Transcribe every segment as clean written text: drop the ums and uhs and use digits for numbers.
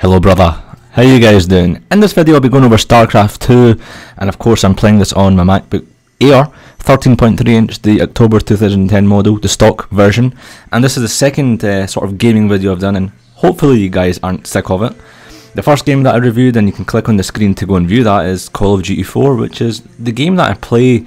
Hello brother, how you guys doing? In this video I'll be going over Starcraft II, and of course I'm playing this on my Macbook Air 13.3 inch, the October 2010 model, the stock version, and this is the second sort of gaming video I've done, and hopefully you guys aren't sick of it. The first game that I reviewed, and you can click on the screen to go and view that, is Call of Duty 4, which is the game that I play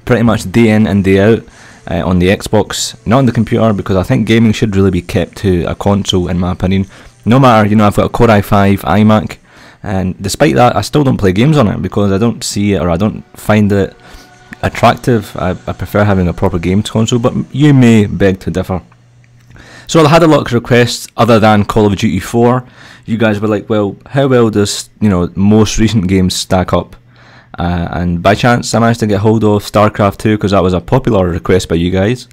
pretty much day in and day out on the Xbox, not on the computer, because I think gaming should really be kept to a console in my opinion. No matter, I've got a Core i5 iMac, and despite that I still don't play games on it because I don't see it, or I don't find it attractive. I prefer having a proper games console, but you may beg to differ. So I had a lot of requests other than Call of Duty 4. You guys were like, well, how well does most recent games stack up? And by chance I managed to get hold of Starcraft II because that was a popular request by you guys.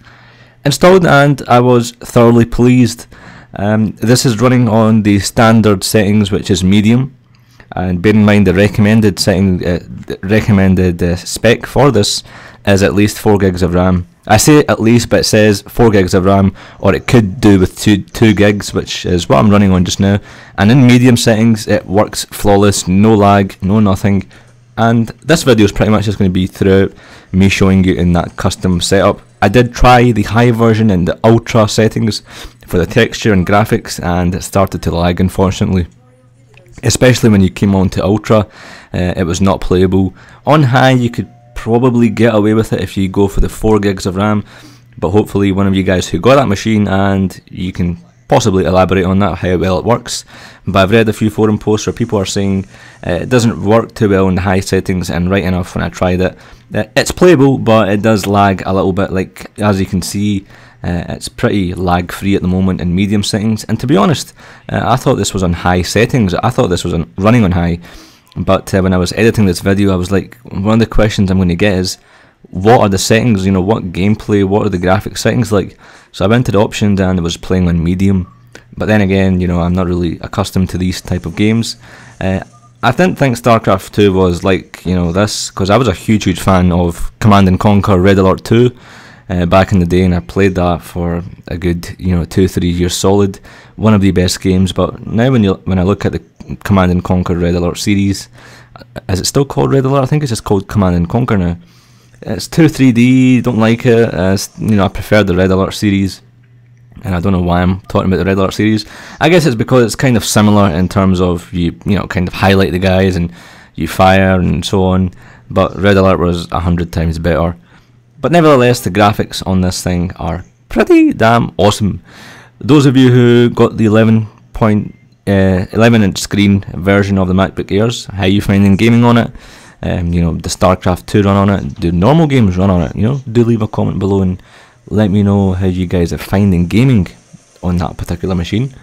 Installed, and I was thoroughly pleased. This is running on the standard settings, which is medium, and bear in mind the recommended setting, spec for this is at least 4 gigs of RAM. I say at least, but it says 4 gigs of RAM, or it could do with 2 gigs, which is what I'm running on just now. And in medium settings it works flawless, no lag, no nothing. And this video is pretty much just going to be throughout me showing you in that custom setup. I did try the high version and the ultra settings for the texture and graphics, and it started to lag, unfortunately. Especially when you came on to ultra, it was not playable. On high you could probably get away with it if you go for the 4 gigs of RAM, but hopefully one of you guys who got that machine, and you can possibly elaborate on that, how well it works. But I've read a few forum posts where people are saying it doesn't work too well in the high settings, and right enough, when I tried it, it's playable, but it does lag a little bit. Like, as you can see, it's pretty lag free at the moment in medium settings. And to be honest, I thought this was on high settings. I thought this was running on high, but when I was editing this video, I was like, one of the questions I'm going to get is, what are the settings, what gameplay, what are the graphics settings like? So I went to the options and it was playing on medium. But then again, I'm not really accustomed to these type of games. I didn't think Starcraft 2 was like, this, because I was a huge fan of Command & Conquer Red Alert 2 back in the day, and I played that for a good, 2-3 years solid. One of the best games. But now when I look at the Command & Conquer Red Alert series, is it still called Red Alert? I think it's just called Command & Conquer now. It's too 3D, don't like it. I prefer the Red Alert series, and I don't know why I'm talking about the Red Alert series. I guess it's because it's kind of similar in terms of you kind of highlight the guys and you fire and so on, but Red Alert was 100 times better. But nevertheless, the graphics on this thing are pretty damn awesome. Those of you who got the 11-inch screen version of the MacBook Airs, how are you finding gaming on it? The Starcraft 2 run on it? Do normal games run on it? Do leave a comment below and let me know how you guys are finding gaming on that particular machine.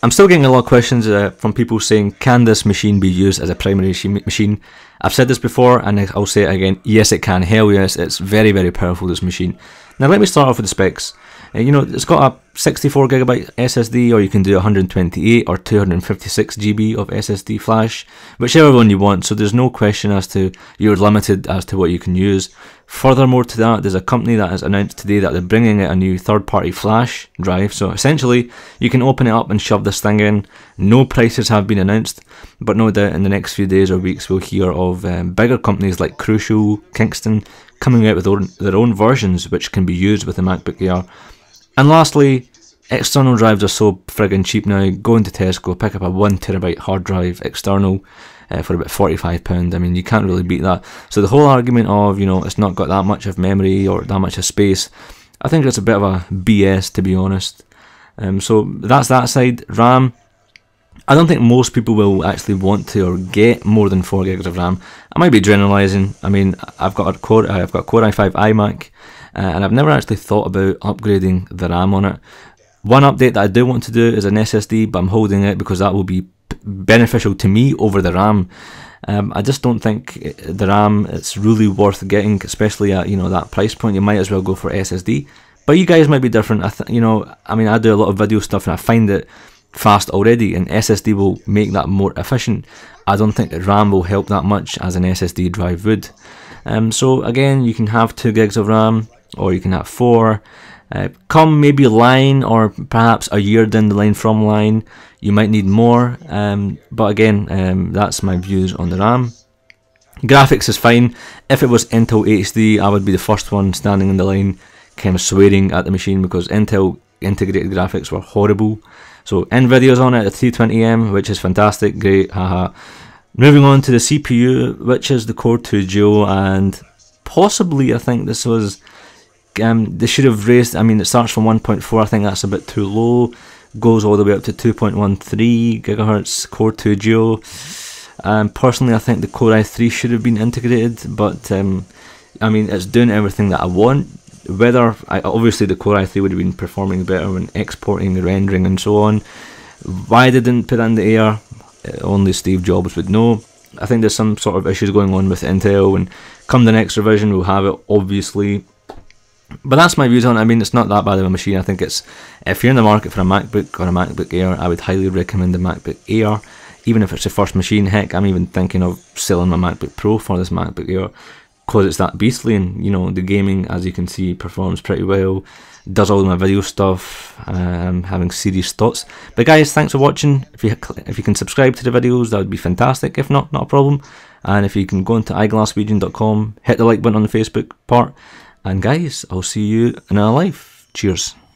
I'm still getting a lot of questions from people saying, can this machine be used as a primary machine? I've said this before, and I'll say it again. Yes, it can. Hell yes, it's very, very powerful, this machine. Now let me start off with the specs. It's got a 64GB SSD, or you can do 128 or 256 GB of SSD flash, whichever one you want, so there's no question as to you're limited as to what you can use. Furthermore to that, there's a company that has announced today that they're bringing out a new third-party flash drive, so essentially you can open it up and shove this thing in. No prices have been announced, but no doubt in the next few days or weeks we'll hear of bigger companies like Crucial, Kingston, coming out with their own versions which can be used with the MacBook Air. And lastly, external drives are so friggin' cheap now. Go into Tesco, pick up a 1TB hard drive external for about £45. I mean, you can't really beat that. So the whole argument of, it's not got that much of memory or that much of space, I think it's a bit of a BS, to be honest. So that's that side. RAM, I don't think most people will actually want to or get more than 4 gigs of RAM. I might be generalising. I mean, I've got a Core i5 iMac, and I've never actually thought about upgrading the RAM on it. One update that I do want to do is an SSD, but I'm holding it because that will be beneficial to me over the RAM. I just don't think the RAM it's really worth getting, especially at that price point. You might as well go for SSD. But you guys might be different. I mean, I do a lot of video stuff and I find it fast already, and SSD will make that more efficient. I don't think the RAM will help that much as an SSD drive would. So again, you can have 2 gigs of RAM, or you can have 4. Come maybe line, or perhaps a year down the line from line, you might need more, but again, that's my views on the RAM. Graphics is fine. If it was Intel HD, I would be the first one standing in the line kind of swearing at the machine, because Intel integrated graphics were horrible. So Nvidia's on it at 320M, which is fantastic, great, haha. Moving on to the CPU, which is the Core 2 Duo, and possibly I think this was, they should have raised, I mean it starts from 1.4, I think that's a bit too low, goes all the way up to 2.13 GHz Core 2 Duo. Personally, I think the Core i3 should have been integrated, but I mean it's doing everything that I want. Whether, obviously the Core i3 would have been performing better when exporting, rendering and so on. Why they didn't put in the Air, only Steve Jobs would know. I think there's some sort of issues going on with Intel, and come the next revision we'll have it, obviously. But that's my views on it. I mean, it's not that bad of a machine. I think it's, if you're in the market for a MacBook or a MacBook Air, I would highly recommend the MacBook Air. Even if it's the first machine, heck, I'm even thinking of selling my MacBook Pro for this MacBook Air, because it's that beastly, and you know, the gaming, as you can see, performs pretty well, does all my video stuff, having serious thoughts. But guys, thanks for watching. If you can subscribe to the videos, that would be fantastic. If not a problem. And if you can go into iGlaswegian.com, hit the like button on the Facebook part, and guys, I'll see you in another life. Cheers.